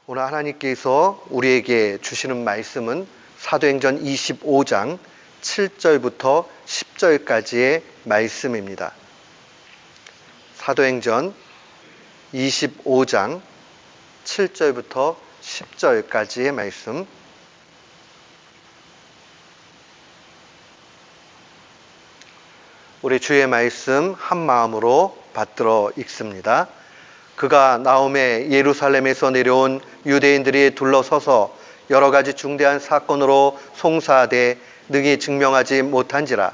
오늘 하나님께서 우리에게 주시는 말씀은 사도행전 25장 7절부터 10절까지의 말씀입니다. 사도행전 25장 7절부터 10절까지의 말씀. 우리 주의 말씀 한 마음으로 받들어 읽습니다. 그가 나오매 예루살렘에서 내려온 유대인들이 둘러서서 여러 가지 중대한 사건으로 송사하되 능히 증명하지 못한지라.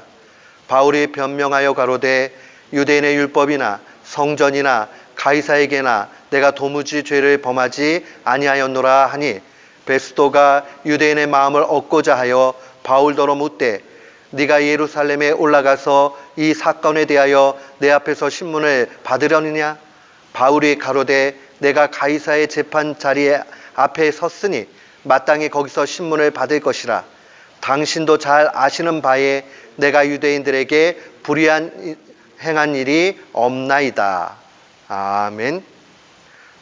바울이 변명하여 가로되 유대인의 율법이나 성전이나 가이사에게나 내가 도무지 죄를 범하지 아니하였노라 하니, 베스도가 유대인의 마음을 얻고자 하여 바울더러 묻되 네가 예루살렘에 올라가서 이 사건에 대하여 내 앞에서 신문을 받으려느냐? 바울이 가로되 내가 가이사의 재판 자리에 앞에 섰으니 마땅히 거기서 신문을 받을 것이라. 당신도 잘 아시는 바에 내가 유대인들에게 불의한 행한 일이 없나이다. 아멘.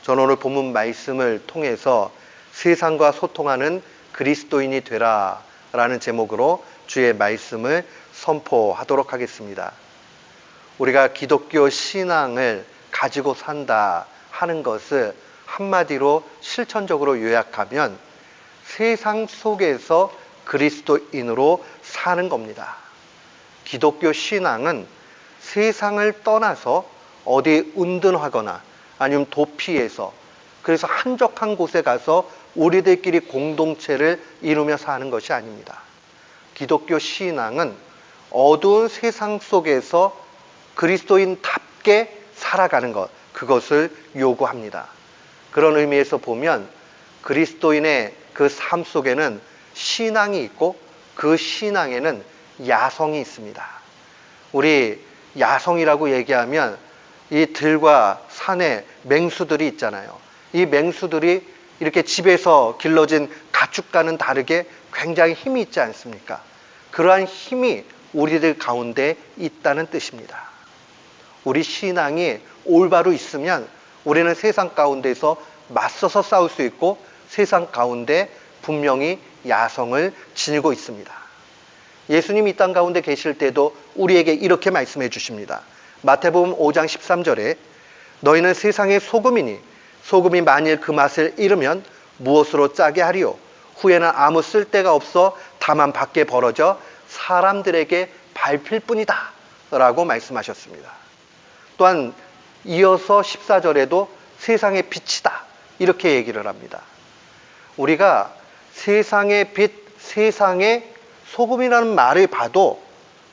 저는 오늘 본문 말씀을 통해서 세상과 소통하는 그리스도인이 되라 라는 제목으로 주의 말씀을 선포하도록 하겠습니다. 우리가 기독교 신앙을 가지고 산다 하는 것을 한마디로 실천적으로 요약하면 세상 속에서 그리스도인으로 사는 겁니다. 기독교 신앙은 세상을 떠나서 어디 운둔하거나 아니면 도피해서, 그래서 한적한 곳에 가서 우리들끼리 공동체를 이루며 사는 것이 아닙니다. 기독교 신앙은 어두운 세상 속에서 그리스도인답게 살아가는 것, 그것을 요구합니다. 그런 의미에서 보면 그리스도인의 그 삶 속에는 신앙이 있고 그 신앙에는 야성이 있습니다. 우리 야성이라고 얘기하면 이 들과 산에 맹수들이 있잖아요. 이 맹수들이 이렇게 집에서 길러진 가축과는 다르게 굉장히 힘이 있지 않습니까? 그러한 힘이 우리들 가운데 있다는 뜻입니다. 우리 신앙이 올바로 있으면 우리는 세상 가운데서 맞서서 싸울 수 있고 세상 가운데 분명히 야성을 지니고 있습니다. 예수님이 이 땅 가운데 계실 때도 우리에게 이렇게 말씀해 주십니다. 마태복음 5장 13절에 너희는 세상의 소금이니 소금이 만일 그 맛을 잃으면 무엇으로 짜게 하리요? 후에는 아무 쓸데가 없어 다만 밖에 벌어져 사람들에게 밟힐 뿐이다 라고 말씀하셨습니다. 또한 이어서 14절에도 세상의 빛이다 이렇게 얘기를 합니다. 우리가 세상의 빛, 세상의 소금이라는 말을 봐도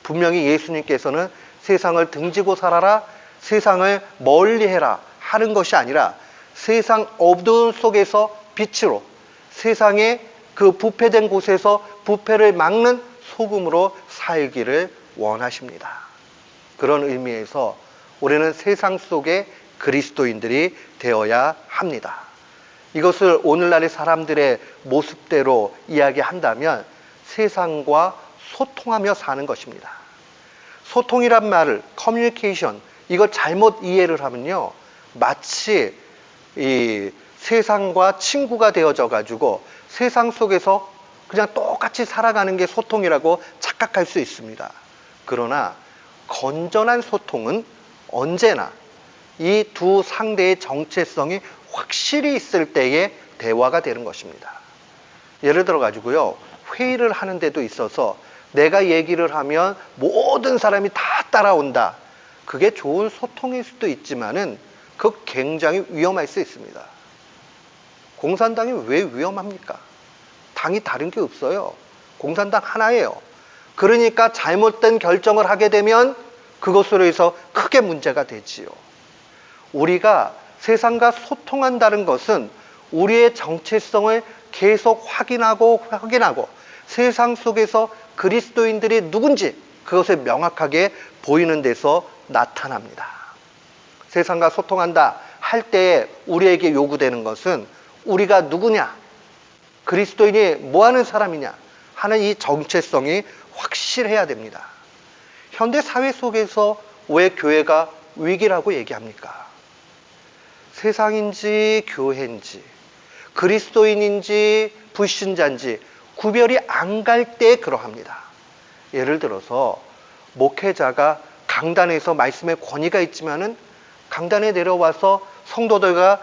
분명히 예수님께서는 세상을 등지고 살아라, 세상을 멀리해라 하는 것이 아니라 세상 어두운 속에서 빛으로, 세상의 그 부패된 곳에서 부패를 막는 소금으로 살기를 원하십니다. 그런 의미에서 우리는 세상 속의 그리스도인들이 되어야 합니다. 이것을 오늘날의 사람들의 모습대로 이야기한다면 세상과 소통하며 사는 것입니다. 소통이란 말을, 커뮤니케이션, 이걸 잘못 이해를 하면요, 마치 이 세상과 친구가 되어져 가지고 세상 속에서 그냥 똑같이 살아가는 게 소통이라고 착각할 수 있습니다. 그러나 건전한 소통은 언제나 이 두 상대의 정체성이 확실히 있을 때의 대화가 되는 것입니다. 예를 들어 가지고요, 회의를 하는 데도 있어서 내가 얘기를 하면 모든 사람이 다 따라온다. 그게 좋은 소통일 수도 있지만은 그 굉장히 위험할 수 있습니다. 공산당이 왜 위험합니까? 당이 다른 게 없어요. 공산당 하나예요. 그러니까 잘못된 결정을 하게 되면 그것으로 해서 크게 문제가 되지요. 우리가 세상과 소통한다는 것은 우리의 정체성을 계속 확인하고 세상 속에서 그리스도인들이 누군지 그것을 명확하게 보이는 데서 나타납니다. 세상과 소통한다 할 때에 우리에게 요구되는 것은 우리가 누구냐, 그리스도인이 뭐하는 사람이냐 하는 이 정체성이 확실해야 됩니다. 현대 사회 속에서 왜 교회가 위기라고 얘기합니까? 세상인지 교회인지 그리스도인인지 불신자인지 구별이 안 갈 때 그러합니다. 예를 들어서 목회자가 강단에서 말씀의 권위가 있지만은 강단에 내려와서 성도들과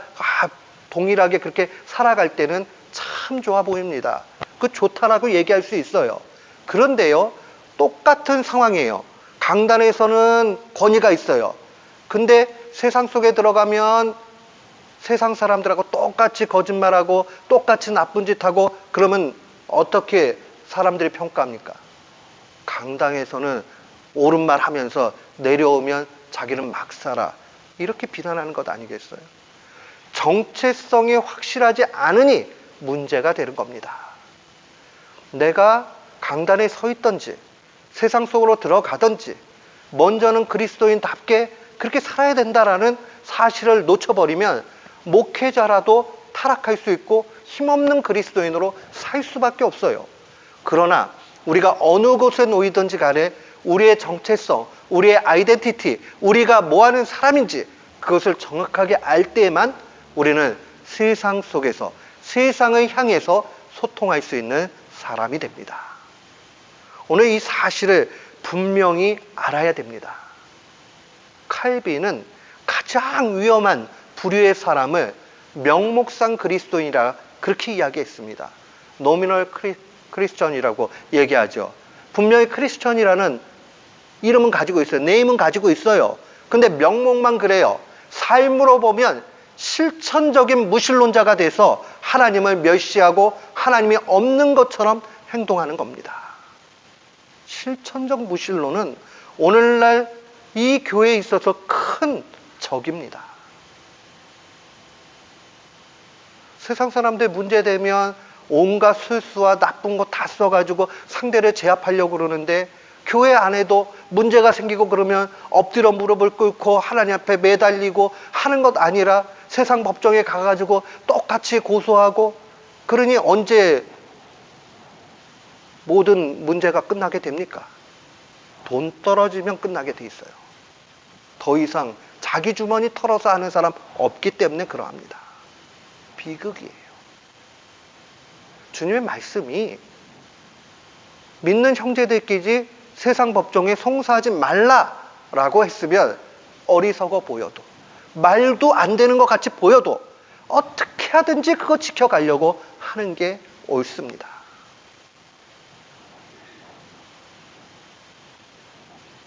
동일하게 그렇게 살아갈 때는 참 좋아 보입니다. 그 좋다라고 얘기할 수 있어요. 그런데요, 똑같은 상황이에요. 강단에서는 권위가 있어요. 근데 세상 속에 들어가면 세상 사람들하고 똑같이 거짓말하고 똑같이 나쁜 짓하고 그러면 어떻게 사람들이 평가합니까? 강당에서는 옳은 말 하면서 내려오면 자기는 막 살아. 이렇게 비난하는 것 아니겠어요? 정체성이 확실하지 않으니 문제가 되는 겁니다. 내가 강단에 서 있든지 세상 속으로 들어가든지 먼저는 그리스도인답게 그렇게 살아야 된다라는 사실을 놓쳐버리면 목회자라도 타락할 수 있고 힘없는 그리스도인으로 살 수밖에 없어요. 그러나 우리가 어느 곳에 놓이든지 간에 우리의 정체성, 우리의 아이덴티티, 우리가 뭐하는 사람인지 그것을 정확하게 알 때에만 우리는 세상 속에서 세상을 향해서 소통할 수 있는 사람이 됩니다. 오늘 이 사실을 분명히 알아야 됩니다. 칼빈은 가장 위험한 부류의 사람을 명목상 그리스도인이라 그렇게 이야기했습니다. 노미널 크리스천이라고 얘기하죠. 분명히 크리스천이라는 이름은 가지고 있어요. 네임은 가지고 있어요. 근데 명목만 그래요. 삶으로 보면 실천적인 무신론자가 돼서 하나님을 멸시하고 하나님이 없는 것처럼 행동하는 겁니다. 실천적 무신론은 오늘날 이 교회에 있어서 큰 적입니다. 세상 사람들 문제되면 온갖 술수와 나쁜 거 다 써가지고 상대를 제압하려고 그러는데 교회 안에도 문제가 생기고 그러면 엎드려 무릎을 꿇고 하나님 앞에 매달리고 하는 것 아니라 세상 법정에 가가지고 똑같이 고소하고 그러니 언제 모든 문제가 끝나게 됩니까? 돈 떨어지면 끝나게 돼 있어요. 더 이상 자기 주머니 털어서 하는 사람 없기 때문에 그러합니다. 비극이에요. 주님의 말씀이 믿는 형제들끼리 세상 법정에 송사하지 말라라고 했으면 어리석어 보여도 말도 안 되는 것 같이 보여도 어떻게 하든지 그거 지켜가려고 하는 게 옳습니다.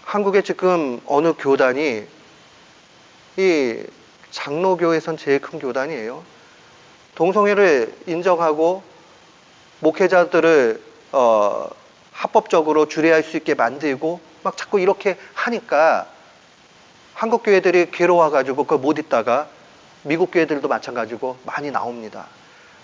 한국에 지금 어느 교단이 이 장로교에선 제일 큰 교단이에요. 동성애를 인정하고 목회자들을 합법적으로 주례할 수 있게 만들고 막 자꾸 이렇게 하니까 한국 교회들이 괴로워가지고 그걸 못 있다가 미국 교회들도 마찬가지고 많이 나옵니다.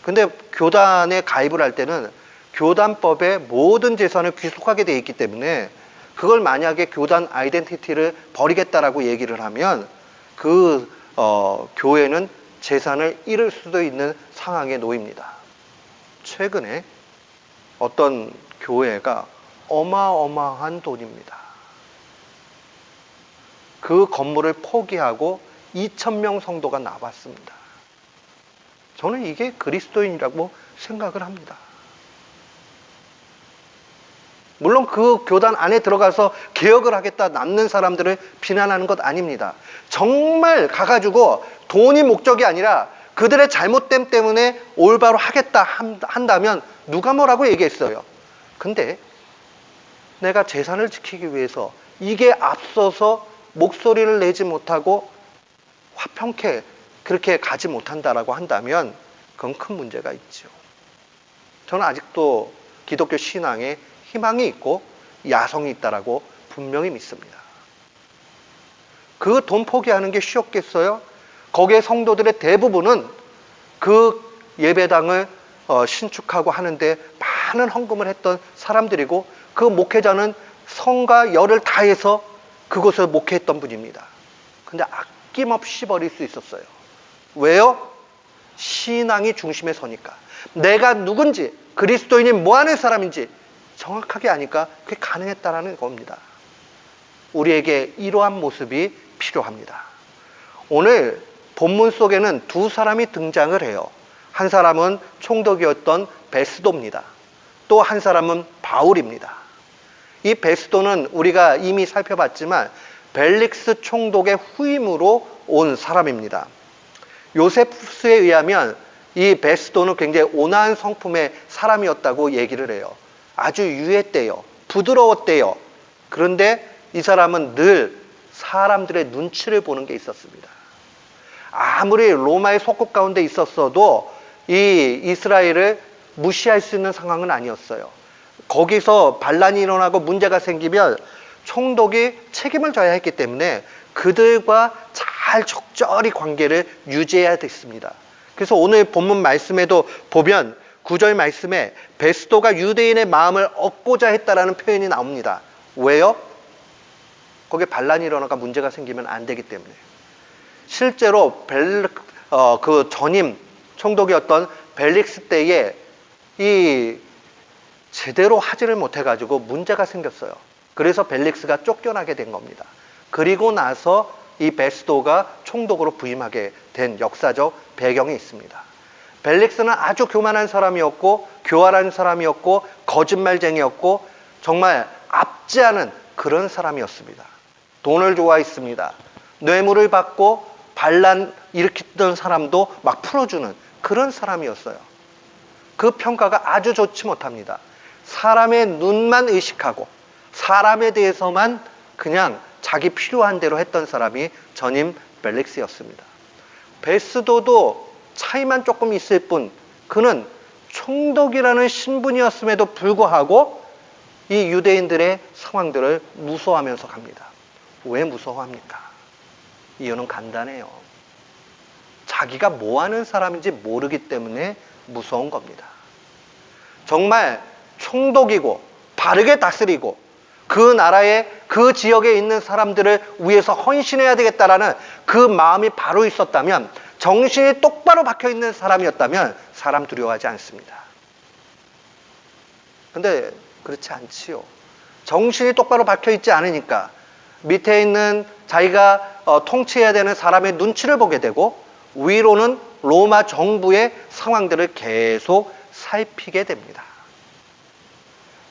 근데 교단에 가입을 할 때는 교단법에 모든 재산을 귀속하게 되어 있기 때문에 그걸 만약에 교단 아이덴티티를 버리겠다라고 얘기를 하면 그 교회는 재산을 잃을 수도 있는 상황에 놓입니다. 최근에 어떤 교회가 어마어마한 돈입니다. 그 건물을 포기하고 2,000명 성도가 나왔습니다. 저는 이게 그리스도인이라고 생각을 합니다. 물론 그 교단 안에 들어가서 개혁을 하겠다 남는 사람들을 비난하는 것 아닙니다. 정말 가가지고 돈이 목적이 아니라 그들의 잘못됨 때문에 올바로 하겠다 한다면 누가 뭐라고 얘기했어요. 근데 내가 재산을 지키기 위해서 이게 앞서서 목소리를 내지 못하고 화평케 그렇게 가지 못한다라고 한다면 그건 큰 문제가 있죠. 저는 아직도 기독교 신앙에 희망이 있고 야성이 있다라고 분명히 믿습니다. 그 돈 포기하는 게 쉬웠겠어요? 거기에 성도들의 대부분은 그 예배당을 신축하고 하는데 많은 헌금을 했던 사람들이고 그 목회자는 성과 열을 다해서 그곳을 목회했던 분입니다. 근데 아낌없이 버릴 수 있었어요. 왜요? 신앙이 중심에 서니까. 내가 누군지, 그리스도인이 뭐하는 사람인지 정확하게 아니까 그게 가능했다라는 겁니다. 우리에게 이러한 모습이 필요합니다. 오늘 본문 속에는 두 사람이 등장을 해요. 한 사람은 총독이었던 베스도입니다. 또 한 사람은 바울입니다. 이 베스도는 우리가 이미 살펴봤지만 벨릭스 총독의 후임으로 온 사람입니다. 요세푸스에 의하면 이 베스도는 굉장히 온화한 성품의 사람이었다고 얘기를 해요. 아주 유했대요. 부드러웠대요. 그런데 이 사람은 늘 사람들의 눈치를 보는 게 있었습니다. 아무리 로마의 속국 가운데 있었어도 이 이스라엘을 무시할 수 있는 상황은 아니었어요. 거기서 반란이 일어나고 문제가 생기면 총독이 책임을 져야 했기 때문에 그들과 잘 적절히 관계를 유지해야 됐습니다. 그래서 오늘 본문 말씀에도 보면 9절 말씀에 베스도가 유대인의 마음을 얻고자 했다라는 표현이 나옵니다. 왜요? 거기에 반란이 일어나가 문제가 생기면 안 되기 때문에. 실제로 그 전임 총독이었던 벨릭스 때에 이 제대로 하지를 못해가지고 문제가 생겼어요. 그래서 벨릭스가 쫓겨나게 된 겁니다. 그리고 나서 이 베스도가 총독으로 부임하게 된 역사적 배경이 있습니다. 벨릭스는 아주 교만한 사람이었고 교활한 사람이었고 거짓말쟁이였고 정말 앞지 않은 그런 사람이었습니다. 돈을 좋아했습니다. 뇌물을 받고 반란 일으켰던 사람도 막 풀어주는 그런 사람이었어요. 그 평가가 아주 좋지 못합니다. 사람의 눈만 의식하고 사람에 대해서만 그냥 자기 필요한 대로 했던 사람이 전임 벨릭스였습니다. 베스도도 차이만 조금 있을 뿐 그는 총독이라는 신분이었음에도 불구하고 이 유대인들의 상황들을 무서워하면서 갑니다. 왜 무서워합니까? 이유는 간단해요. 자기가 뭐 하는 사람인지 모르기 때문에 무서운 겁니다. 정말 총독이고 바르게 다스리고 그 나라에 그 지역에 있는 사람들을 위해서 헌신해야 되겠다라는 그 마음이 바로 있었다면, 정신이 똑바로 박혀 있는 사람이었다면 사람 두려워하지 않습니다. 근데 그렇지 않지요. 정신이 똑바로 박혀 있지 않으니까 밑에 있는 자기가 통치해야 되는 사람의 눈치를 보게 되고 위로는 로마 정부의 상황들을 계속 살피게 됩니다.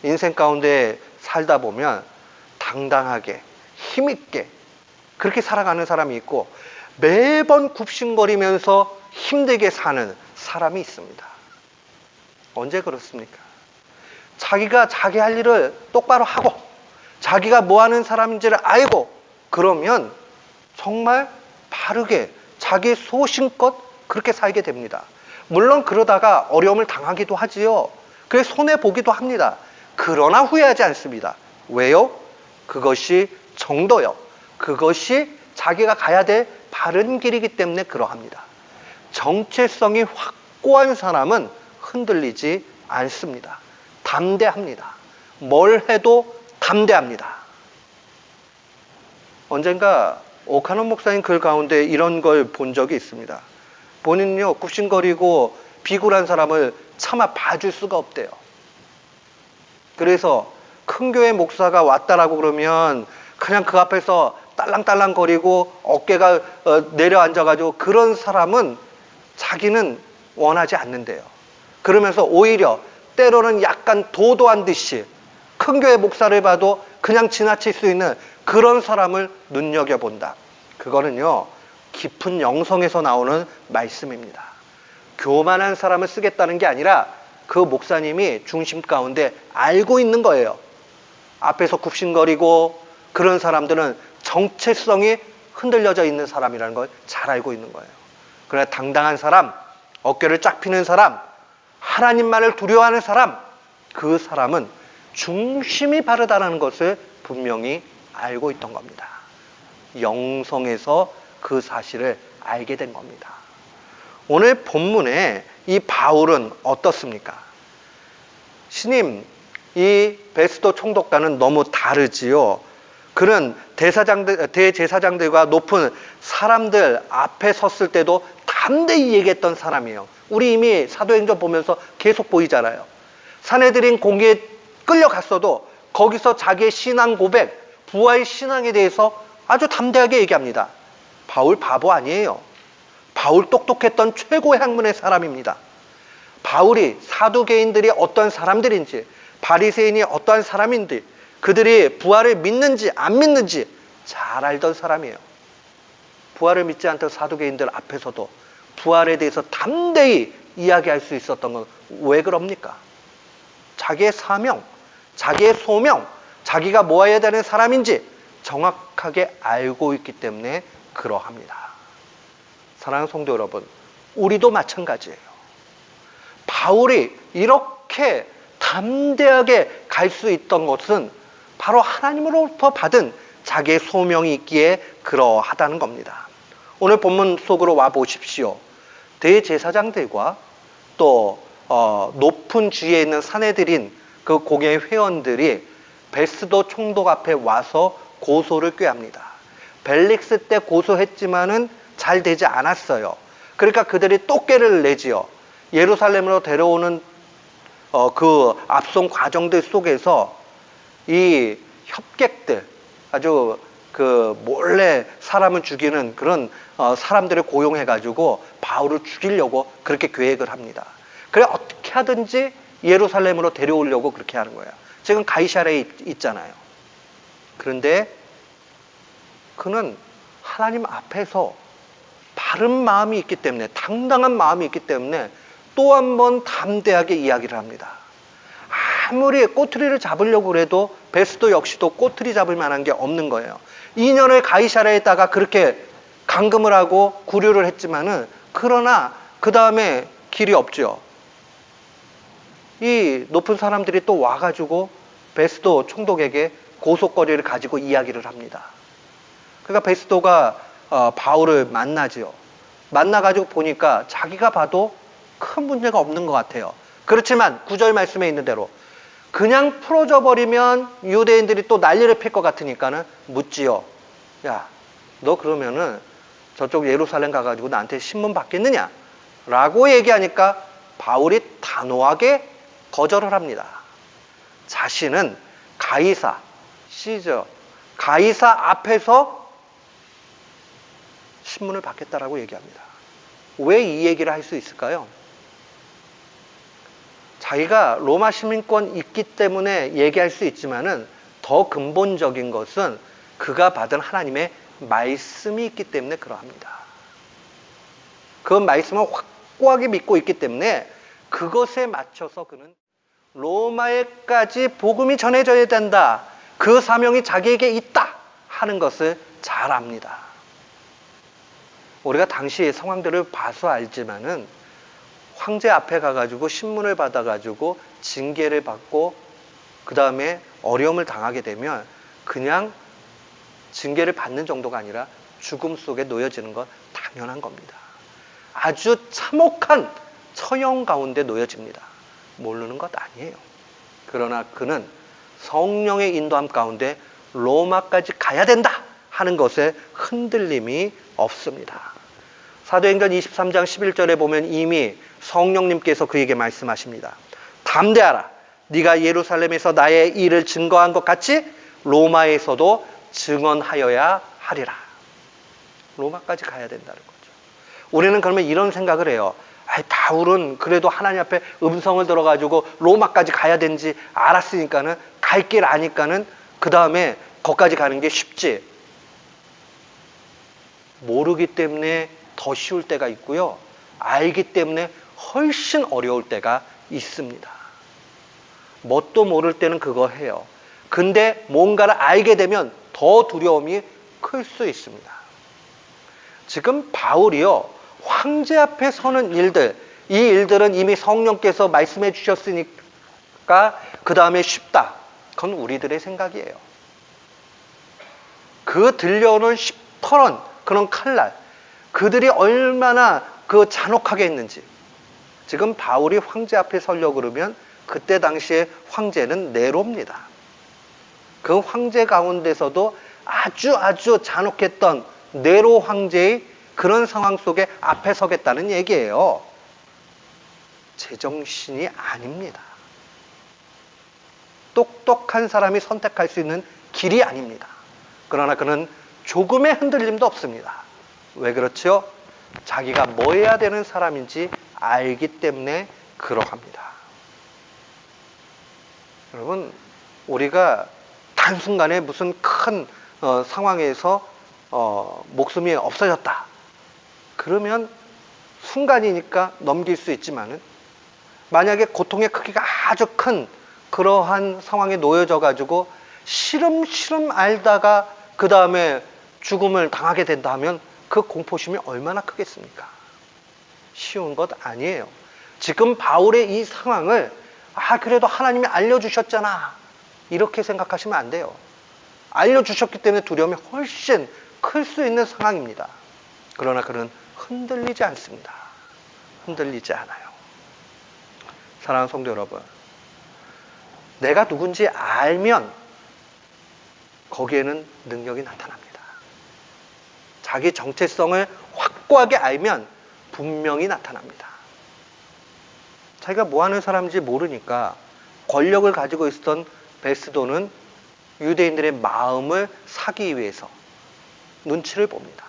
인생 가운데 살다 보면 당당하게 힘있게 그렇게 살아가는 사람이 있고 매번 굽신거리면서 힘들게 사는 사람이 있습니다. 언제 그렇습니까? 자기가 자기 할 일을 똑바로 하고 자기가 뭐 하는 사람인지를 알고 그러면 정말 바르게 자기 소신껏 그렇게 살게 됩니다. 물론 그러다가 어려움을 당하기도 하지요. 그래 손해보기도 합니다. 그러나 후회하지 않습니다. 왜요? 그것이 정도요. 그것이 자기가 가야 될 바른 길이기 때문에 그러합니다. 정체성이 확고한 사람은 흔들리지 않습니다. 담대합니다. 뭘 해도 담대합니다. 언젠가 오카노 목사님 글 가운데 이런 걸 본 적이 있습니다. 본인은요, 굽신거리고 비굴한 사람을 차마 봐줄 수가 없대요. 그래서 큰 교회 목사가 왔다라고 그러면 그냥 그 앞에서 딸랑딸랑거리고 어깨가 내려앉아가지고 그런 사람은 자기는 원하지 않는데요. 그러면서 오히려 때로는 약간 도도한 듯이 큰 교회 목사를 봐도 그냥 지나칠 수 있는 그런 사람을 눈여겨본다. 그거는요, 깊은 영성에서 나오는 말씀입니다. 교만한 사람을 쓰겠다는 게 아니라 그 목사님이 중심 가운데 알고 있는 거예요. 앞에서 굽신거리고 그런 사람들은 정체성이 흔들려져 있는 사람이라는 걸 잘 알고 있는 거예요. 그러나 당당한 사람, 어깨를 쫙 펴는 사람, 하나님만을 두려워하는 사람, 그 사람은 중심이 바르다는 것을 분명히 알고 있던 겁니다. 영성에서 그 사실을 알게 된 겁니다. 오늘 본문에 이 바울은 어떻습니까? 신임, 이 베스도 총독과는 너무 다르지요. 그는 대제사장들과 높은 사람들 앞에 섰을 때도 담대히 얘기했던 사람이에요. 우리 이미 사도행전 보면서 계속 보이잖아요. 산헤드린 공회에 끌려갔어도 거기서 자기의 신앙 고백, 부활 신앙에 대해서 아주 담대하게 얘기합니다. 바울 바보 아니에요. 바울 똑똑했던 최고의 학문의 사람입니다. 바울이 사두개인들이 어떤 사람들인지, 바리새인이 어떠한 사람인지, 그들이 부활을 믿는지 안 믿는지 잘 알던 사람이에요. 부활을 믿지 않던 사두개인들 앞에서도 부활에 대해서 담대히 이야기할 수 있었던 건 왜 그럽니까? 자기의 사명, 자기의 소명, 자기가 뭐 해야 되는 사람인지 정확하게 알고 있기 때문에 그러합니다. 사랑하는 성도 여러분, 우리도 마찬가지예요. 바울이 이렇게 담대하게 갈 수 있던 것은 바로 하나님으로부터 받은 자기의 소명이 있기에 그러하다는 겁니다. 오늘 본문 속으로 와 보십시오. 대제사장들과 또 높은 주위에 있는 사내들인 그 공회 회원들이 베스도 총독 앞에 와서 고소를 꾀합니다. 벨릭스 때 고소했지만은 잘 되지 않았어요. 그러니까 그들이 또 꾀를 내지요. 예루살렘으로 데려오는 그 앞선 과정들 속에서 이 협객들, 아주 그 몰래 사람을 죽이는 그런 사람들을 고용해가지고 바울을 죽이려고 그렇게 계획을 합니다. 그래 어떻게 하든지 예루살렘으로 데려오려고 그렇게 하는 거예요. 지금 가이사랴에 있잖아요. 그런데 그는 하나님 앞에서 바른 마음이 있기 때문에, 당당한 마음이 있기 때문에 또 한 번 담대하게 이야기를 합니다. 아무리 꼬투리를 잡으려고 해도 베스도 역시도 꼬투리 잡을 만한 게 없는 거예요. 2년을 가이사랴에다가 그렇게 감금을 하고 구류를 했지만은, 그러나 그 다음에 길이 없죠. 이 높은 사람들이 또 와가지고 베스도 총독에게 고소거리를 가지고 이야기를 합니다. 그러니까 베스도가 바울을 만나죠. 만나가지고 보니까 자기가 봐도 큰 문제가 없는 것 같아요. 그렇지만 9절 말씀에 있는 대로 그냥 풀어져 버리면 유대인들이 또 난리를 필 것 같으니까는 묻지요. 야, 너 그러면은 저쪽 예루살렘 가가지고 나한테 신문 받겠느냐? 라고 얘기하니까 바울이 단호하게 거절을 합니다. 자신은 가이사, 시저, 가이사 앞에서 신문을 받겠다라고 얘기합니다. 왜 이 얘기를 할 수 있을까요? 자기가 로마 시민권 있기 때문에 얘기할 수 있지만은 더 근본적인 것은 그가 받은 하나님의 말씀이 있기 때문에 그러합니다. 그 말씀을 확고하게 믿고 있기 때문에 그것에 맞춰서 그는 로마에까지 복음이 전해져야 된다. 그 사명이 자기에게 있다 하는 것을 잘 압니다. 우리가 당시의 상황들을 봐서 알지만은 황제 앞에 가가지고 신문을 받아가지고 징계를 받고 그 다음에 어려움을 당하게 되면 그냥 징계를 받는 정도가 아니라 죽음 속에 놓여지는 건 당연한 겁니다. 아주 참혹한 처형 가운데 놓여집니다. 모르는 것 아니에요. 그러나 그는 성령의 인도함 가운데 로마까지 가야 된다 하는 것에 흔들림이 없습니다. 사도행전 23장 11절에 보면 이미 성령님께서 그에게 말씀하십니다. 담대하라. 네가 예루살렘에서 나의 일을 증거한 것 같이 로마에서도 증언하여야 하리라. 로마까지 가야 된다는 거죠. 우리는 그러면 이런 생각을 해요. 바울은 그래도 하나님 앞에 음성을 들어가지고 로마까지 가야 되는지 알았으니까는, 갈 길 아니까는 그 다음에 거기까지 가는 게 쉽지. 모르기 때문에 더 쉬울 때가 있고요. 알기 때문에 훨씬 어려울 때가 있습니다. 뭣도 모를 때는 그거 해요. 근데 뭔가를 알게 되면 더 두려움이 클 수 있습니다. 지금 바울이요, 황제 앞에 서는 일들, 이 일들은 이미 성령께서 말씀해 주셨으니까 그 다음에 쉽다. 그건 우리들의 생각이에요. 그 들려오는 시퍼런 그런 칼날, 그들이 얼마나 그 잔혹하게 했는지. 지금 바울이 황제 앞에 서려고 그러면 그때 당시에 황제는 네로입니다. 그 황제 가운데서도 아주 잔혹했던 네로 황제의 그런 상황 속에 앞에 서겠다는 얘기예요. 제정신이 아닙니다. 똑똑한 사람이 선택할 수 있는 길이 아닙니다. 그러나 그는 조금의 흔들림도 없습니다. 왜 그렇죠? 자기가 뭐 해야 되는 사람인지 알기 때문에 그러합니다. 여러분, 우리가 단순간에 무슨 큰 상황에서 목숨이 없어졌다. 그러면 순간이니까 넘길 수 있지만은 만약에 고통의 크기가 아주 큰 그러한 상황에 놓여져 가지고 시름시름 앓다가 그 다음에 죽음을 당하게 된다면 그 공포심이 얼마나 크겠습니까? 쉬운 것 아니에요. 지금 바울의 이 상황을 그래도 하나님이 알려주셨잖아, 이렇게 생각하시면 안 돼요. 알려주셨기 때문에 두려움이 훨씬 클 수 있는 상황입니다. 그러나 그는 흔들리지 않습니다. 흔들리지 않아요. 사랑하는 성도 여러분, 내가 누군지 알면 거기에는 능력이 나타납니다. 자기 정체성을 확고하게 알면 분명히 나타납니다. 자기가 뭐 하는 사람인지 모르니까 권력을 가지고 있었던 베스도는 유대인들의 마음을 사기 위해서 눈치를 봅니다.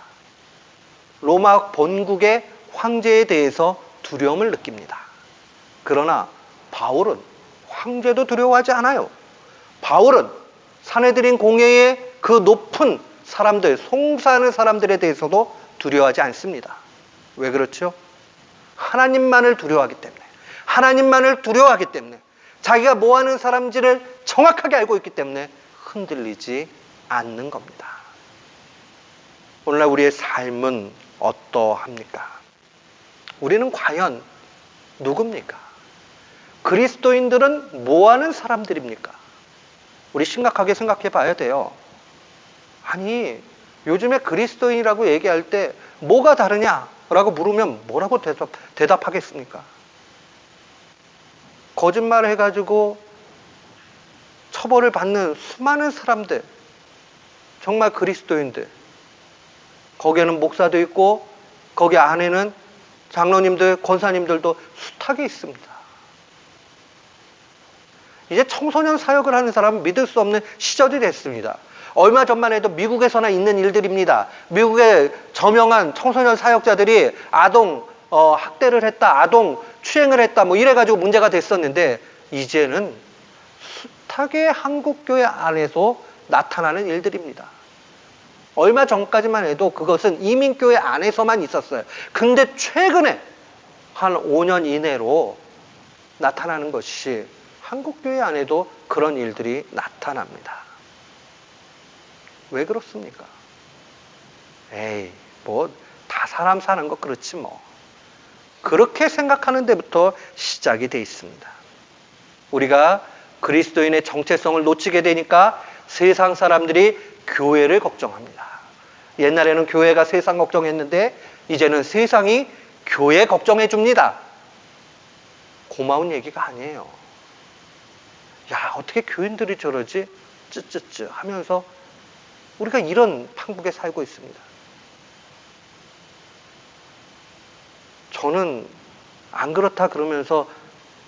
로마 본국의 황제에 대해서 두려움을 느낍니다. 그러나 바울은 황제도 두려워하지 않아요. 바울은 사내들인 공회의 그 높은 사람들, 송사하는 사람들에 대해서도 두려워하지 않습니다. 왜 그렇죠? 하나님만을 두려워하기 때문에, 하나님만을 두려워하기 때문에, 자기가 뭐 하는 사람인지를 정확하게 알고 있기 때문에 흔들리지 않는 겁니다. 오늘날 우리의 삶은 어떠합니까? 우리는 과연 누굽니까? 그리스도인들은 뭐 하는 사람들입니까? 우리 심각하게 생각해 봐야 돼요. 아니, 요즘에 그리스도인이라고 얘기할 때 뭐가 다르냐라고 물으면 뭐라고 대답하겠습니까? 거짓말을 해가지고 처벌을 받는 수많은 사람들, 정말 그리스도인들, 거기에는 목사도 있고 거기 안에는 장로님들, 권사님들도 숱하게 있습니다. 이제 청소년 사역을 하는 사람은 믿을 수 없는 시절이 됐습니다. 얼마 전만 해도 미국에서나 있는 일들입니다. 미국의 저명한 청소년 사역자들이 아동 학대를 했다, 아동 추행을 했다, 뭐 이래가지고 문제가 됐었는데, 이제는 숱하게 한국교회 안에서 나타나는 일들입니다. 얼마 전까지만 해도 그것은 이민교회 안에서만 있었어요. 근데 최근에 한 5년 이내로 나타나는 것이 한국교회 안에도 그런 일들이 나타납니다. 왜 그렇습니까? 에이, 뭐 다 사람 사는 거 그렇지 뭐. 그렇게 생각하는 데부터 시작이 돼 있습니다. 우리가 그리스도인의 정체성을 놓치게 되니까 세상 사람들이 교회를 걱정합니다. 옛날에는 교회가 세상 걱정했는데 이제는 세상이 교회 걱정해 줍니다. 고마운 얘기가 아니에요. 야, 어떻게 교인들이 저러지? 쯔쯔쯔 하면서 우리가 이런 판국에 살고 있습니다. 저는 안 그렇다 그러면서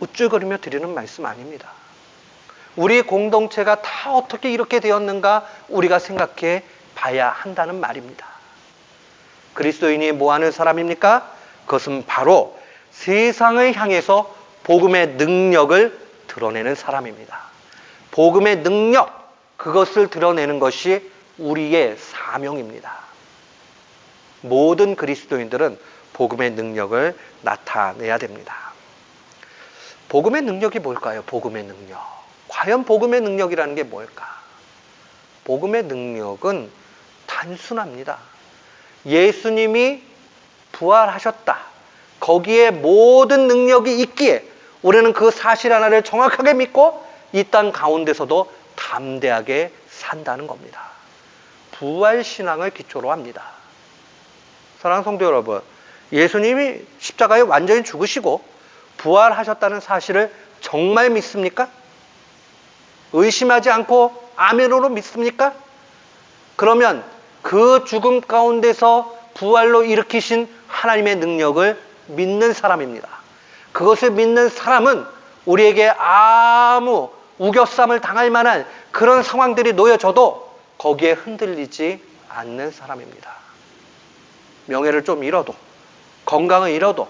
우쭐거리며 드리는 말씀 아닙니다. 우리 공동체가 다 어떻게 이렇게 되었는가 우리가 생각해 봐야 한다는 말입니다. 그리스도인이 뭐 하는 사람입니까? 그것은 바로 세상을 향해서 복음의 능력을 드러내는 사람입니다. 복음의 능력, 그것을 드러내는 것이 우리의 사명입니다. 모든 그리스도인들은 복음의 능력을 나타내야 됩니다. 복음의 능력이 뭘까요? 복음의 능력. 과연 복음의 능력이라는 게 뭘까? 복음의 능력은 단순합니다. 예수님이 부활하셨다. 거기에 모든 능력이 있기에 우리는 그 사실 하나를 정확하게 믿고 이 땅 가운데서도 담대하게 산다는 겁니다. 부활신앙을 기초로 합니다. 사랑하는 성도 여러분, 예수님이 십자가에 완전히 죽으시고 부활하셨다는 사실을 정말 믿습니까? 의심하지 않고 아멘으로 믿습니까? 그러면 그 죽음 가운데서 부활로 일으키신 하나님의 능력을 믿는 사람입니다. 그것을 믿는 사람은 우리에게 아무 우겨쌈을 당할 만한 그런 상황들이 놓여져도 거기에 흔들리지 않는 사람입니다. 명예를 좀 잃어도, 건강을 잃어도,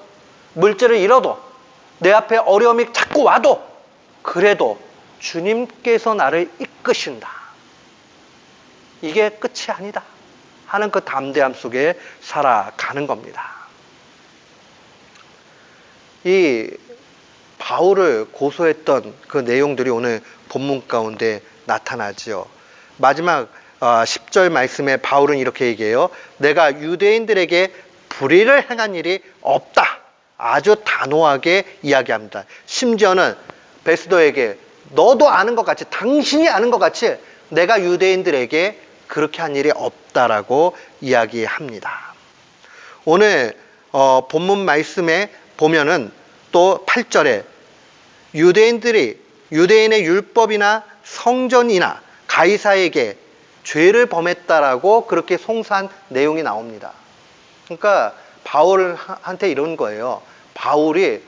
물질을 잃어도, 내 앞에 어려움이 자꾸 와도 그래도 주님께서 나를 이끄신다. 이게 끝이 아니다 하는 그 담대함 속에 살아가는 겁니다. 이 바울을 고소했던 그 내용들이 오늘 본문 가운데 나타나지요. 마지막 10절 말씀에 바울은 이렇게 얘기해요. 내가 유대인들에게 불의를 행한 일이 없다. 아주 단호하게 이야기합니다. 심지어는 베스도에게 너도 아는 것 같이, 당신이 아는 것 같이 내가 유대인들에게 그렇게 한 일이 없다라고 이야기합니다. 오늘 본문 말씀에 보면은 또 8절에 유대인의 율법이나 성전이나 가이사에게 죄를 범했다라고 그렇게 송사한 내용이 나옵니다. 그러니까 바울한테 이런 거예요. 바울이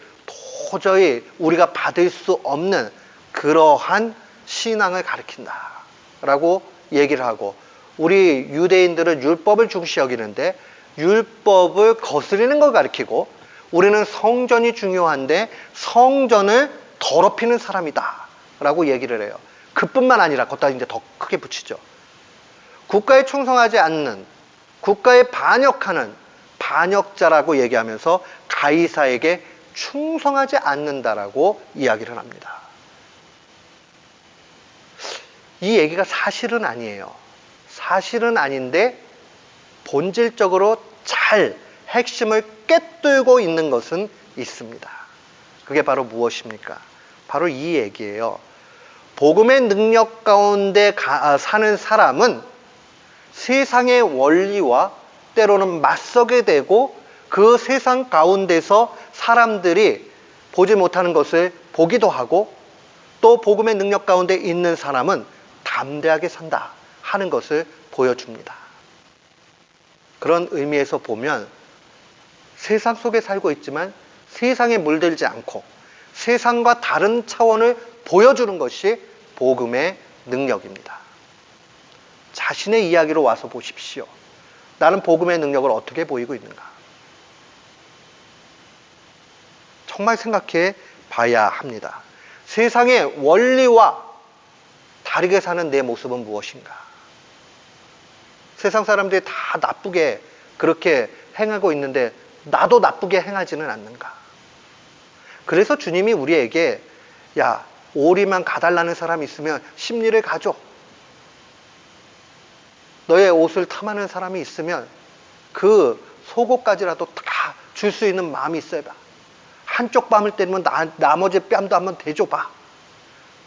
도저히 우리가 받을 수 없는 그러한 신앙을 가르친다라고 얘기를 하고, 우리 유대인들은 율법을 중시 여기는데 율법을 거스르는 걸 가르치고, 우리는 성전이 중요한데 성전을 더럽히는 사람이다 라고 얘기를 해요. 그뿐만 아니라 거기다 이제 더 크게 붙이죠. 국가에 충성하지 않는, 국가에 반역하는 반역자라고 얘기하면서 가이사에게 충성하지 않는다라고 이야기를 합니다. 이 얘기가 사실은 아니에요. 사실은 아닌데 본질적으로 잘 핵심을 꿰뚫고 있는 것은 있습니다. 그게 바로 무엇입니까? 바로 이 얘기예요. 복음의 능력 가운데 사는 사람은 세상의 원리와 때로는 맞서게 되고, 그 세상 가운데서 사람들이 보지 못하는 것을 보기도 하고, 또 복음의 능력 가운데 있는 사람은 담대하게 산다 하는 것을 보여줍니다. 그런 의미에서 보면 세상 속에 살고 있지만 세상에 물들지 않고 세상과 다른 차원을 보여주는 것이 복음의 능력입니다. 자신의 이야기로 와서 보십시오. 나는 복음의 능력을 어떻게 보이고 있는가? 정말 생각해 봐야 합니다. 세상의 원리와 다르게 사는 내 모습은 무엇인가? 세상 사람들이 다 나쁘게 그렇게 행하고 있는데 나도 나쁘게 행하지는 않는가? 그래서 주님이 우리에게 야, 오리만 가달라는 사람이 있으면 십리를 가져. 너의 옷을 탐하는 사람이 있으면 그 속옷까지라도 다 줄 수 있는 마음이 있어야 봐. 한쪽 뺨을 때리면 나머지 뺨도 한번 대줘봐.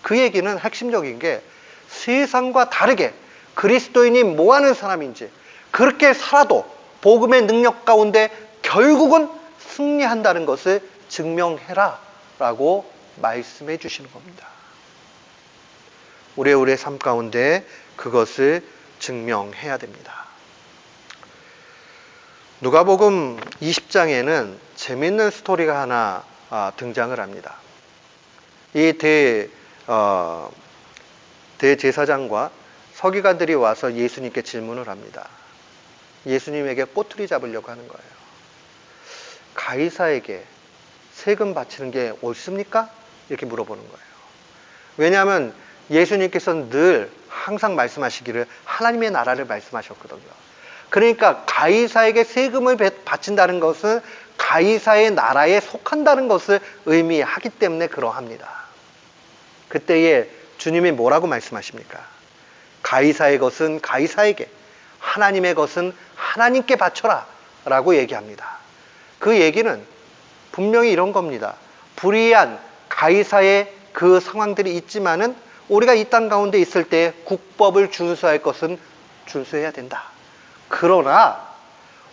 그 얘기는 핵심적인 게 세상과 다르게 그리스도인이 뭐 하는 사람인지, 그렇게 살아도 복음의 능력 가운데 결국은 승리한다는 것을 증명해라 라고 말씀해 주시는 겁니다. 우리의 삶 가운데 그것을 증명해야 됩니다. 누가복음 20장에는 재미있는 스토리가 하나 등장을 합니다. 이 대제사장과 서기관들이 와서 예수님께 질문을 합니다. 예수님에게 꼬투리 잡으려고 하는 거예요. 가이사에게 세금 바치는 게 옳습니까? 이렇게 물어보는 거예요. 왜냐하면 예수님께서는 늘 항상 말씀하시기를 하나님의 나라를 말씀하셨거든요. 그러니까 가이사에게 세금을 바친다는 것은 가이사의 나라에 속한다는 것을 의미하기 때문에 그러합니다. 그때에 주님이 뭐라고 말씀하십니까? 가이사의 것은 가이사에게, 하나님의 것은 하나님께 바쳐라 라고 얘기합니다. 그 얘기는 분명히 이런 겁니다. 불의한 가이사의 그 상황들이 있지만은 우리가 이 땅 가운데 있을 때 국법을 준수할 것은 준수해야 된다. 그러나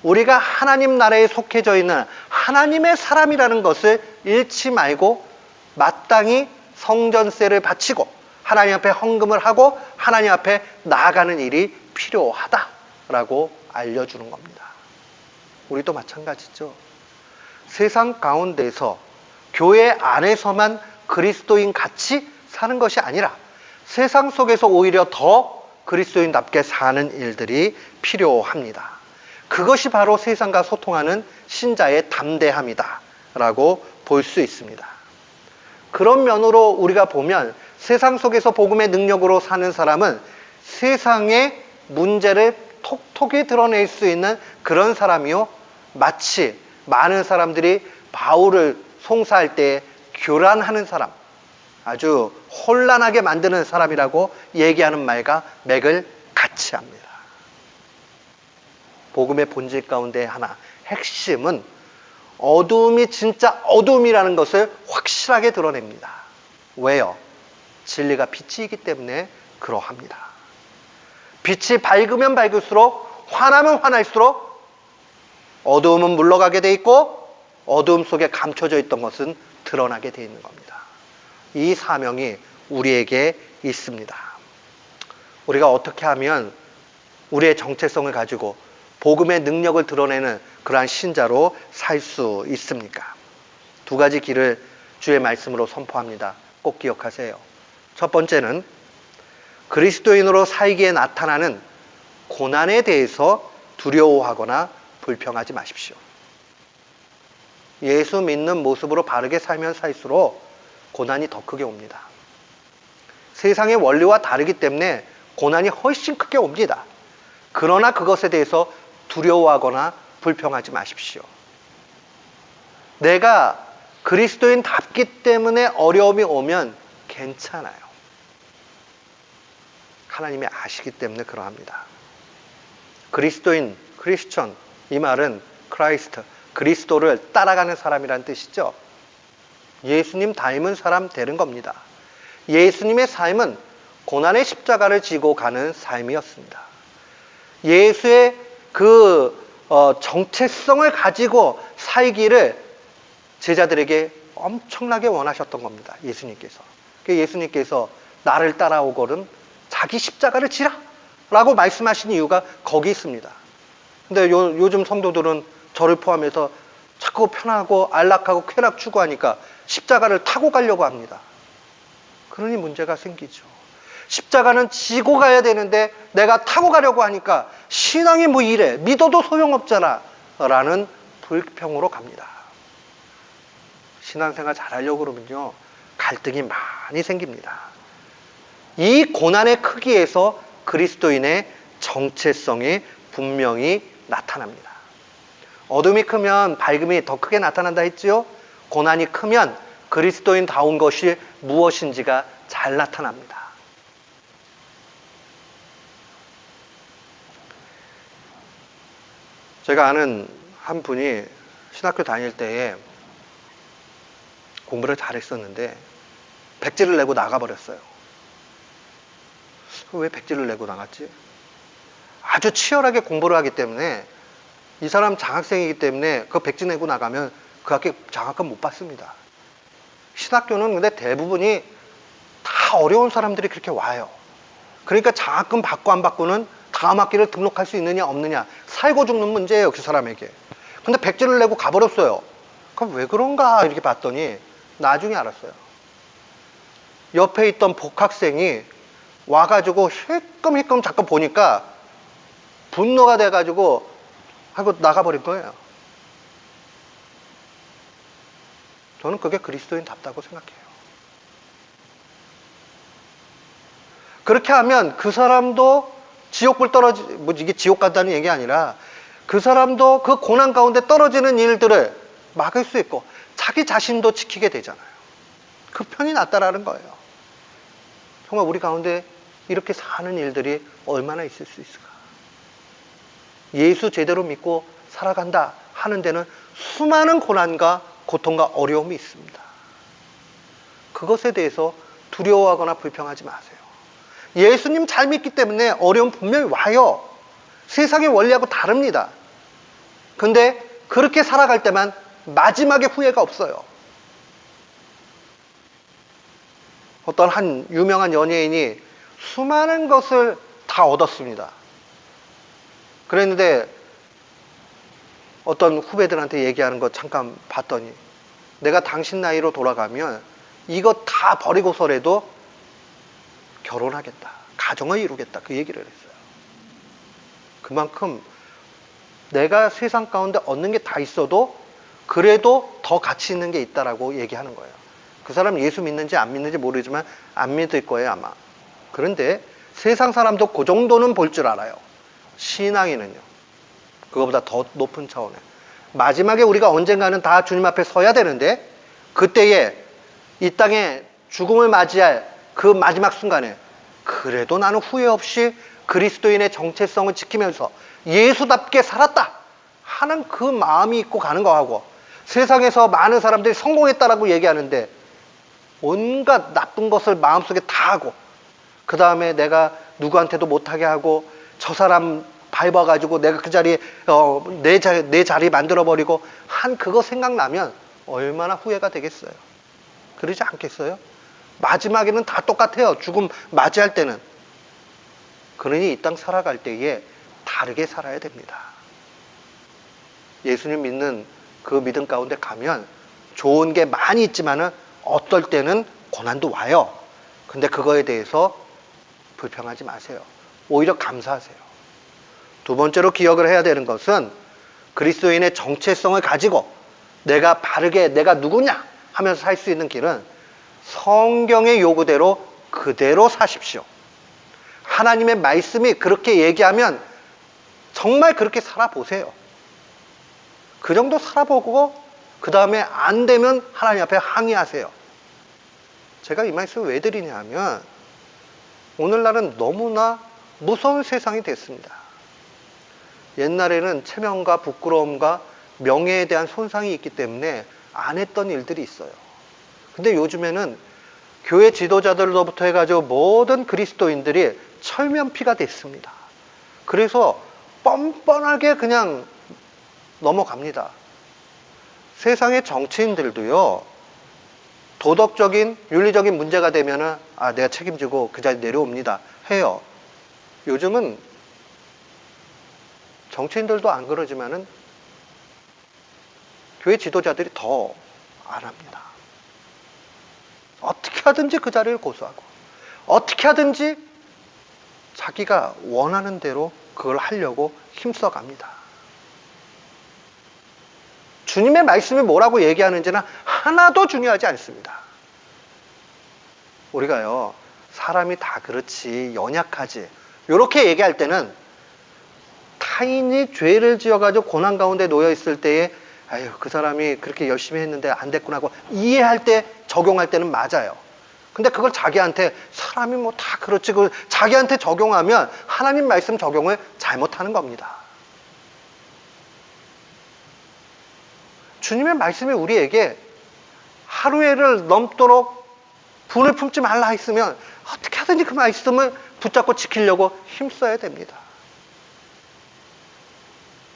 우리가 하나님 나라에 속해져 있는 하나님의 사람이라는 것을 잃지 말고 마땅히 성전세를 바치고 하나님 앞에 헌금을 하고 하나님 앞에 나아가는 일이 필요하다라고 알려주는 겁니다. 우리도 마찬가지죠. 세상 가운데서 교회 안에서만 그리스도인 같이 사는 것이 아니라 세상 속에서 오히려 더 그리스도인답게 사는 일들이 필요합니다. 그것이 바로 세상과 소통하는 신자의 담대함이다 라고 볼 수 있습니다. 그런 면으로 우리가 보면 세상 속에서 복음의 능력으로 사는 사람은 세상의 문제를 톡톡히 드러낼 수 있는 그런 사람이요, 마치 많은 사람들이 바울을 송사할 때 교란하는 사람, 아주 혼란하게 만드는 사람이라고 얘기하는 말과 맥을 같이 합니다. 복음의 본질 가운데 하나, 핵심은 어두움이 진짜 어두움이라는 것을 확실하게 드러냅니다. 왜요? 진리가 빛이기 때문에 그러합니다. 빛이 밝으면 밝을수록, 환하면 환할수록 어두움은 물러가게 돼 있고 어두움 속에 감춰져 있던 것은 드러나게 돼 있는 겁니다. 이 사명이 우리에게 있습니다. 우리가 어떻게 하면 우리의 정체성을 가지고 복음의 능력을 드러내는 그러한 신자로 살 수 있습니까? 두 가지 길을 주의 말씀으로 선포합니다. 꼭 기억하세요. 첫 번째는 그리스도인으로 살기에 나타나는 고난에 대해서 두려워하거나 불평하지 마십시오. 예수 믿는 모습으로 바르게 살면 살수록 고난이 더 크게 옵니다. 세상의 원리와 다르기 때문에 고난이 훨씬 크게 옵니다. 그러나 그것에 대해서 두려워하거나 불평하지 마십시오. 내가 그리스도인답기 때문에 어려움이 오면 괜찮아요. 하나님이 아시기 때문에 그러합니다. 그리스도인, 크리스천, 이 말은 크라이스트, 그리스도를 따라가는 사람이란 뜻이죠. 예수님 닮은 사람 되는 겁니다. 예수님의 삶은 고난의 십자가를 지고 가는 삶이었습니다. 예수의 그 정체성을 가지고 살기를 제자들에게 엄청나게 원하셨던 겁니다. 예수님께서. 예수님께서 나를 따라오거든 자기 십자가를 지라 라고 말씀하신 이유가 거기 있습니다. 근데 요즘 성도들은 저를 포함해서 자꾸 편하고 안락하고 쾌락 추구하니까 십자가를 타고 가려고 합니다. 그러니 문제가 생기죠. 십자가는 지고 가야 되는데 내가 타고 가려고 하니까 신앙이 뭐 이래, 믿어도 소용없잖아 라는 불평으로 갑니다. 신앙생활 잘하려고 그러면요, 갈등이 많이 생깁니다. 이 고난의 크기에서 그리스도인의 정체성이 분명히 나타납니다. 어둠이 크면 밝음이 더 크게 나타난다 했지요? 고난이 크면 그리스도인다운 것이 무엇인지가 잘 나타납니다. 제가 아는 한 분이 신학교 다닐 때에 공부를 잘했었는데 백지를 내고 나가버렸어요. 왜 백지를 내고 나갔지? 아주 치열하게 공부를 하기 때문에, 이 사람 장학생이기 때문에 그 백지 내고 나가면 그 학교 장학금 못 받습니다. 신학교는 근데 대부분이 다 어려운 사람들이 그렇게 와요. 그러니까 장학금 받고 안 받고는 다음 학기를 등록할 수 있느냐 없느냐, 살고 죽는 문제예요, 그 사람에게. 근데 백지를 내고 가버렸어요. 그럼 왜 그런가 이렇게 봤더니 나중에 알았어요. 옆에 있던 복학생이 와가지고 힐끔힐끔 자꾸 보니까 분노가 돼가지고 하고 나가버린 거예요. 저는 그게 그리스도인답다고 생각해요. 그렇게 하면 그 사람도 지옥불 뭐 이게 지옥 간다는 얘기 아니라 그 사람도 그 고난 가운데 떨어지는 일들을 막을 수 있고 자기 자신도 지키게 되잖아요. 그 편이 낫다라는 거예요. 정말 우리 가운데 이렇게 사는 일들이 얼마나 있을 수 있을까? 예수 제대로 믿고 살아간다 하는 데는 수많은 고난과 고통과 어려움이 있습니다. 그것에 대해서 두려워하거나 불평하지 마세요. 예수님 잘 믿기 때문에 어려움 분명히 와요. 세상의 원리하고 다릅니다. 근데 그렇게 살아갈 때만 마지막에 후회가 없어요. 어떤 한 유명한 연예인이 수많은 것을 다 얻었습니다. 그랬는데 어떤 후배들한테 얘기하는 거 잠깐 봤더니, 내가 당신 나이로 돌아가면 이거 다 버리고서라도 결혼하겠다, 가정을 이루겠다, 그 얘기를 했어요. 그만큼 내가 세상 가운데 얻는 게 다 있어도 그래도 더 가치 있는 게 있다라고 얘기하는 거예요. 그 사람 예수 믿는지 안 믿는지 모르지만 안 믿을 거예요, 아마. 그런데 세상 사람도 그 정도는 볼 줄 알아요. 신앙인은요. 그거보다 더 높은 차원에. 마지막에 우리가 언젠가는 다 주님 앞에 서야 되는데 그때에 이 땅에 죽음을 맞이할 그 마지막 순간에 그래도 나는 후회 없이 그리스도인의 정체성을 지키면서 예수답게 살았다 하는 그 마음이 있고 가는 거하고 세상에서 많은 사람들이 성공했다라고 얘기하는데 온갖 나쁜 것을 마음속에 다 하고 그 다음에 내가 누구한테도 못하게 하고 저 사람 밟아가지고 내가 그 자리에 내 자리 만들어버리고 한 그거 생각나면 얼마나 후회가 되겠어요. 그러지 않겠어요? 마지막에는 다 똑같아요. 죽음 맞이할 때는. 그러니 이 땅 살아갈 때에 다르게 살아야 됩니다. 예수님 믿는 그 믿음 가운데 가면 좋은 게 많이 있지만은 어떨 때는 고난도 와요. 근데 그거에 대해서 불평하지 마세요. 오히려 감사하세요. 두 번째로 기억을 해야 되는 것은 그리스도인의 정체성을 가지고 내가 바르게 내가 누구냐 하면서 살 수 있는 길은 성경의 요구대로 그대로 사십시오. 하나님의 말씀이 그렇게 얘기하면 정말 그렇게 살아보세요. 그 정도 살아보고 그 다음에 안 되면 하나님 앞에 항의하세요. 제가 이 말씀을 왜 드리냐 하면 오늘날은 너무나 무서운 세상이 됐습니다. 옛날에는 체면과 부끄러움과 명예에 대한 손상이 있기 때문에 안 했던 일들이 있어요. 근데 요즘에는 교회 지도자들로부터 해가지고 모든 그리스도인들이 철면피가 됐습니다. 그래서 뻔뻔하게 그냥 넘어갑니다. 세상의 정치인들도요, 도덕적인, 윤리적인 문제가 되면은, 내가 책임지고 그 자리 내려옵니다. 해요. 요즘은 정치인들도 안 그러지만은 교회 지도자들이 더 안 합니다. 어떻게 하든지 그 자리를 고수하고, 어떻게 하든지 자기가 원하는 대로 그걸 하려고 힘써갑니다. 주님의 말씀이 뭐라고 얘기하는지는 하나도 중요하지 않습니다. 우리가요, 사람이 다 그렇지, 연약하지, 이렇게 얘기할 때는 타인이 죄를 지어가지고 고난 가운데 놓여있을 때에 아유, 그 사람이 그렇게 열심히 했는데 안 됐구나 하고 이해할 때, 적용할 때는 맞아요. 근데 그걸 자기한테 사람이 뭐 다 그렇지, 그 자기한테 적용하면 하나님 말씀 적용을 잘못하는 겁니다. 주님의 말씀이 우리에게 하루에를 넘도록 분을 품지 말라 했으면 어떻게 하든지 그 말씀을 붙잡고 지키려고 힘써야 됩니다.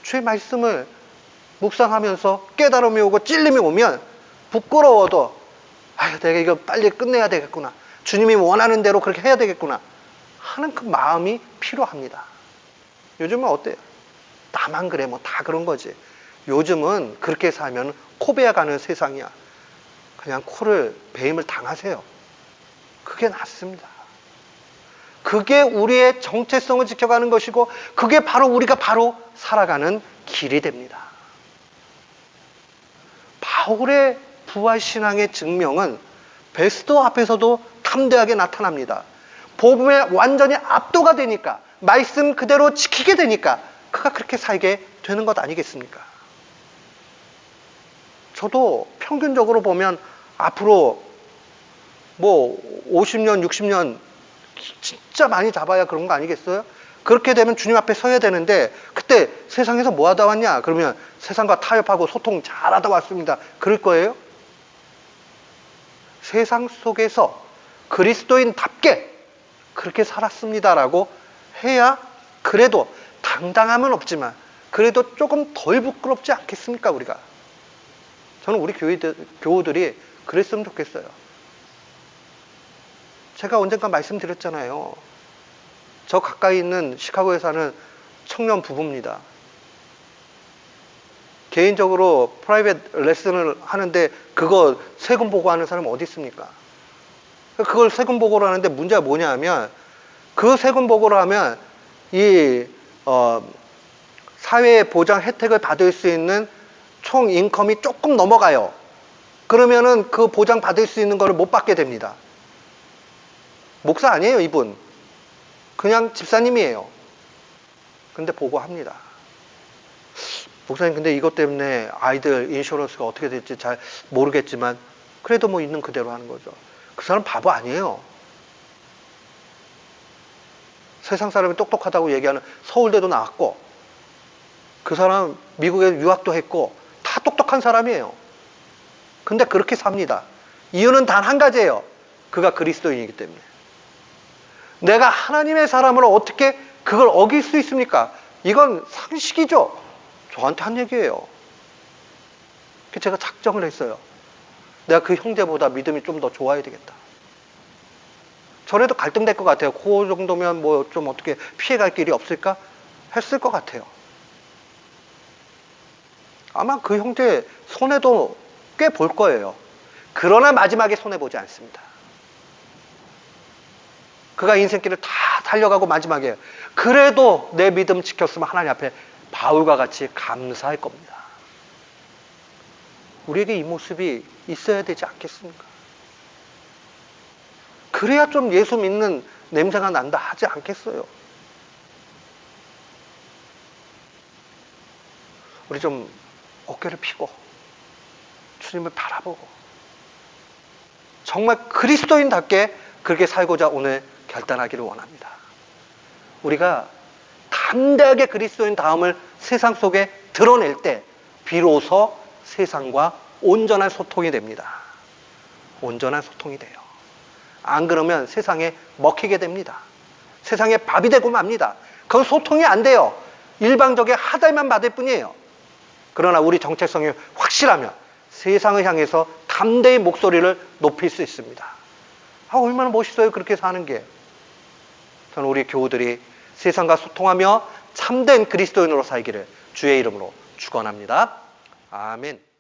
주의 말씀을 묵상하면서 깨달음이 오고 찔림이 오면 부끄러워도 아유, 내가 이거 빨리 끝내야 되겠구나, 주님이 원하는 대로 그렇게 해야 되겠구나 하는 그 마음이 필요합니다. 요즘은 어때요? 나만 그래, 뭐 다 그런 거지. 요즘은 그렇게 살면 코 베어가는 세상이야. 그냥 코를 베임을 당하세요. 그게 낫습니다. 그게 우리의 정체성을 지켜가는 것이고 그게 바로 우리가 바로 살아가는 길이 됩니다. 바울의 부활신앙의 증명은 베스도 앞에서도 담대하게 나타납니다. 복음에 완전히 압도가 되니까, 말씀 그대로 지키게 되니까 그가 그렇게 살게 되는 것 아니겠습니까? 저도 평균적으로 보면 앞으로 뭐 50년, 60년 진짜 많이 잡아야 그런 거 아니겠어요? 그렇게 되면 주님 앞에 서야 되는데 그때 세상에서 뭐 하다 왔냐? 그러면 세상과 타협하고 소통 잘하다 왔습니다. 그럴 거예요? 세상 속에서 그리스도인답게 그렇게 살았습니다라고 해야 그래도 당당함은 없지만 그래도 조금 덜 부끄럽지 않겠습니까, 우리가? 저는 우리 교우들이 그랬으면 좋겠어요. 제가 언젠가 말씀드렸잖아요. 저 가까이 있는 시카고에 사는 청년 부부입니다. 개인적으로 프라이빗 레슨을 하는데 그거 세금 보고하는 사람 어디 있습니까? 그걸 세금 보고를 하는데 문제가 뭐냐 하면 그 세금 보고를 하면 이 사회 보장 혜택을 받을 수 있는 총 인컴이 조금 넘어가요. 그러면은 그 보장 받을 수 있는 거를 못 받게 됩니다. 목사 아니에요, 이분. 그냥 집사님이에요. 근데 보고합니다. 목사님, 근데 이것 때문에 아이들 인슈런스가 어떻게 될지 잘 모르겠지만 그래도 뭐 있는 그대로 하는 거죠. 그 사람 바보 아니에요. 세상 사람이 똑똑하다고 얘기하는 서울대도 나왔고 그 사람 미국에 유학도 했고 다 똑똑한 사람이에요. 근데 그렇게 삽니다. 이유는 단 한 가지예요. 그가 그리스도인이기 때문에. 내가 하나님의 사람을 어떻게 그걸 어길 수 있습니까? 이건 상식이죠. 저한테 한 얘기예요. 그래서 제가 작정을 했어요. 내가 그 형제보다 믿음이 좀 더 좋아야 되겠다. 전에도 갈등될 것 같아요. 그 정도면 뭐 좀 어떻게 피해갈 길이 없을까? 했을 것 같아요. 아마 그 형제 손해도 꽤 볼 거예요. 그러나 마지막에 손해보지 않습니다. 그가 인생길을 다 달려가고 마지막에 그래도 내 믿음 지켰으면 하나님 앞에 바울과 같이 감사할 겁니다. 우리에게 이 모습이 있어야 되지 않겠습니까? 그래야 좀 예수 믿는 냄새가 난다 하지 않겠어요? 우리 좀 어깨를 펴고 주님을 바라보고 정말 그리스도인답게 그렇게 살고자 오늘 결단하기를 원합니다. 우리가 담대하게 그리스도인 다음을 세상 속에 드러낼 때 비로소 세상과 온전한 소통이 됩니다. 온전한 소통이 돼요. 안 그러면 세상에 먹히게 됩니다. 세상에 밥이 되고 맙니다. 그건 소통이 안 돼요. 일방적인 하달만 받을 뿐이에요. 그러나 우리 정체성이 확실하면 세상을 향해서 담대히 목소리를 높일 수 있습니다. 얼마나 멋있어요, 그렇게 사는 게. 저는 우리 교우들이 세상과 소통하며 참된 그리스도인으로 살기를 주의 이름으로 축원합니다. 아멘.